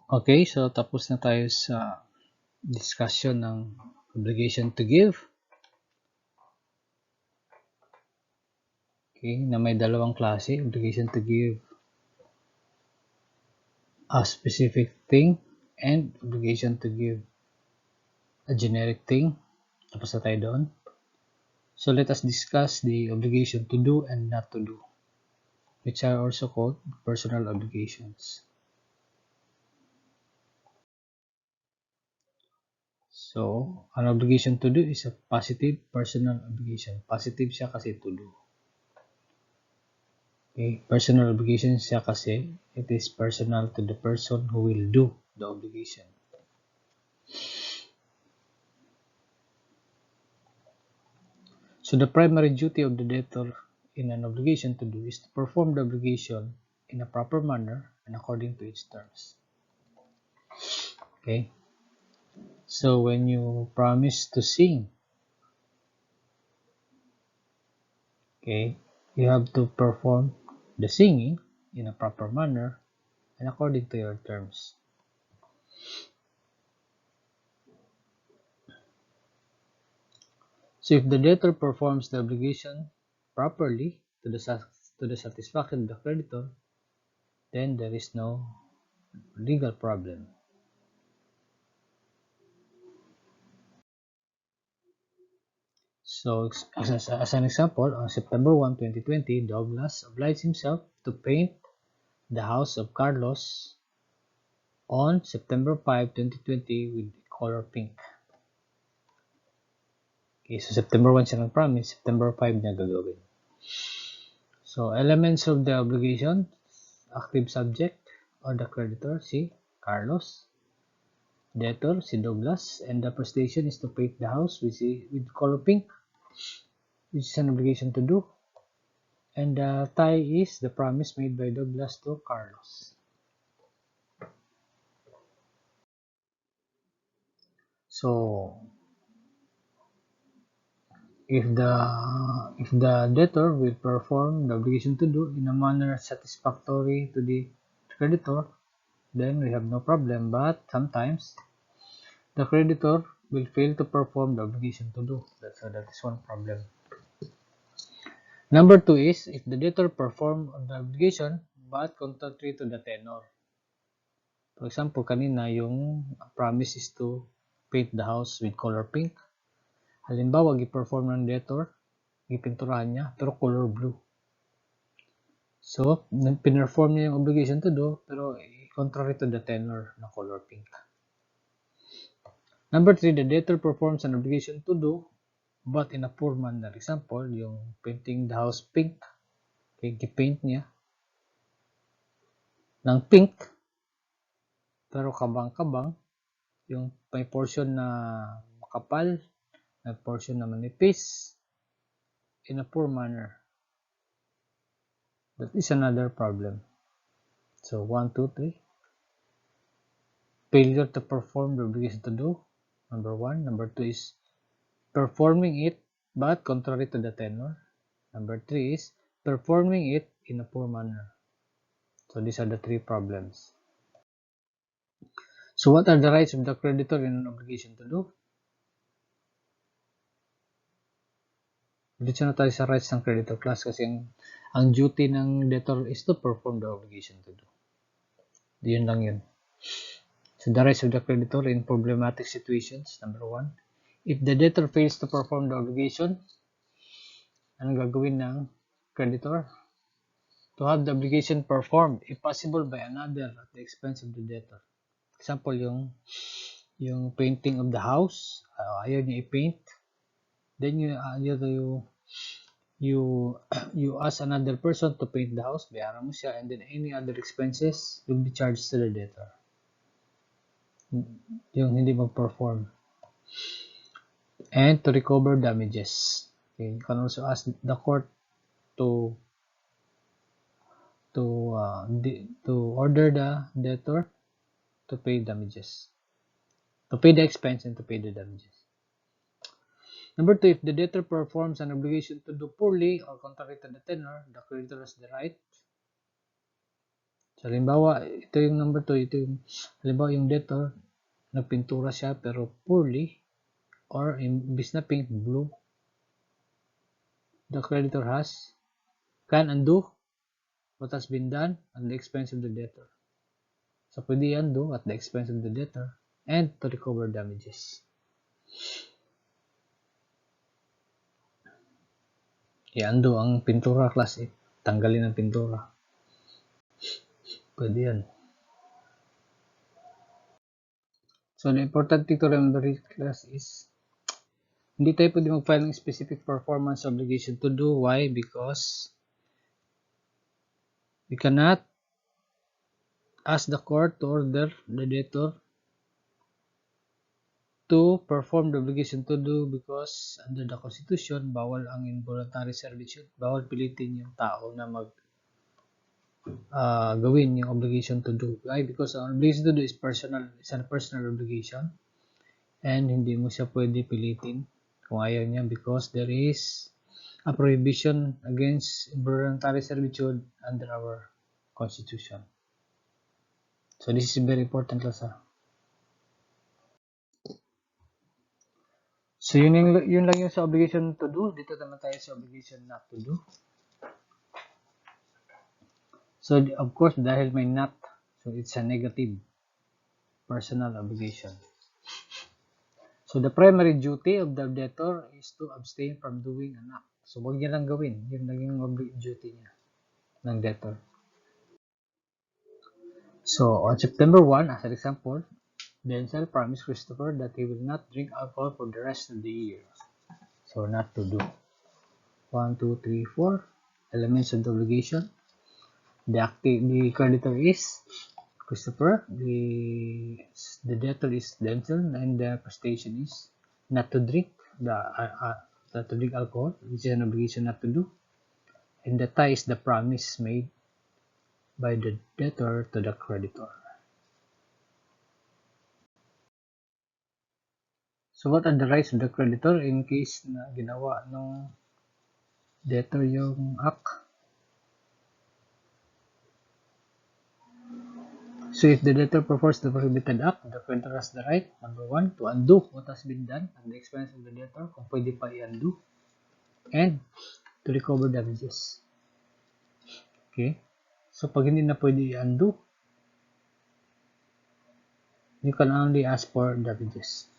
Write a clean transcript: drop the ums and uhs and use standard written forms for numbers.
Okay, so tapos na tayo sa discussion ng obligation to give. Okay, na may dalawang klase, obligation to give a specific thing and obligation to give a generic thing. Tapos na tayo doon. So let us discuss the obligation to do and not to do, which are also called personal obligations. So, an obligation to do is a positive personal obligation. Positive siya kasi to do. Okay, personal obligation siya kasi it is personal to the person who will do the obligation. So the primary duty of the debtor in an obligation to do is to perform the obligation in a proper manner and according to its terms. Okay, so when you promise to sing, okay, you have to perform the singing in a proper manner and according to your terms. So if the debtor performs the obligation properly to the satisfaction of the creditor, then there is no legal problem. So as an example, on September 1, 2020, Douglas obliged himself to paint the house of Carlos on September 5, 2020 with color pink. Okay, so September 1 siya nag-promise, September 5 niya gagawin. So elements of the obligation, active subject or the creditor, si Carlos. Debtor, si Douglas, and the prestation is to paint the house with color pink, which is an obligation to do. And the tie is the promise made by Douglas to Carlos. So, if the debtor will perform the obligation to do in a manner satisfactory to the creditor, then we have no problem. But sometimes the creditor will fail to perform the obligation to do. That is one problem. Number 2 is if the debtor perform the obligation but contrary to the tenor. For example, kanina yung promise is to paint the house with color pink. Halimbawa, gi-perform ng debtor, gipinturahan niya, pero color blue. So, pinperform niya yung obligation to do, pero contrary to the tenor na color pink. Number 3, the debtor performs an obligation to do, but in a poor manner. Example, yung painting the house pink, okay, gi-paint niya ng pink, pero kabang-kabang, yung may portion na makapal, may portion na manipis, in a poor manner. That is another problem. So, 1, 2, 3. Failure to perform the obligation to do, number 1. Number 2 is performing it but contrary to the tenor. Number 3 is performing it in a poor manner. So, these are the 3 problems. So, what are the rights of the creditor in an obligation to do? Dito na tayo sa rights ng creditor class kasi ang duty ng debtor is to perform the obligation to do. Yun lang yun. So the rights of the creditor in problematic situations, number 1. If the debtor fails to perform the obligation, anong gagawin ng creditor? To have the obligation performed, if possible, by another at the expense of the debtor. Example, yung painting of the house, ayaw niya i-paint, then you ask another person to paint the house, bayaran mo siya, and then any other expenses will be charged to the debtor. Yung hindi mag-perform. And to recover damages. Okay, you can also ask the court to order the debtor to pay damages, to pay the expense and to pay the damages. Number 2, if the debtor performs an obligation to do poorly or contrary to the tenor, the creditor has the right. So, halimbawa, ito yung number 2, ito yung, halimbawa yung debtor, nagpintura siya pero poorly, or imbis na pink, blue, the creditor can undo what has been done at the expense of the debtor. So, pwede undo at the expense of the debtor and to recover damages. I-undo ang pintura, class 8. Tanggalin ang pintura. Pwede yan. So, the important thing to remember here, class, is hindi tayo pwede mag-file ng specific performance obligation to do. Why? Because we cannot ask the court to order the debtor to perform the obligation to do, because under the Constitution, bawal ang involuntary servitude. Bawal pilitin yung tao na gawin yung obligation to do. Why? Because ang obligation to do is personal. It's a personal obligation. And hindi mo siya pwede pilitin kung ayaw niya, because there is a prohibition against involuntary servitude under our Constitution. So this is very important, Lasa. So yun lang yung sa obligation to do. Dito naman tayo sa obligation not to do. So of course, dahil may not, so it's a negative personal obligation. So the primary duty of the debtor is to abstain from doing an act. So huwag niya lang gawin. Yun lang yung duty niya ng debtor. So on September 1, as an example, Denzel promised Christopher that he will not drink alcohol for the rest of the year. So not to do. 1, 2, 3, 4 elements of the obligation. The creditor is Christopher, the debtor is Denzel, and the prestation is not to drink not to drink alcohol, which is an obligation not to do, and the tie is the promise made by the debtor to the creditor. So what are the rights of the creditor in case na ginawa ng debtor yung act? So if the debtor performs the prohibited act, the creditor has the right, number 1, to undo what has been done at the expense of the debtor, kung pwede pa i-undo, and to recover damages. Okay? So pag hindi na pwede i-undo, you can only ask for damages.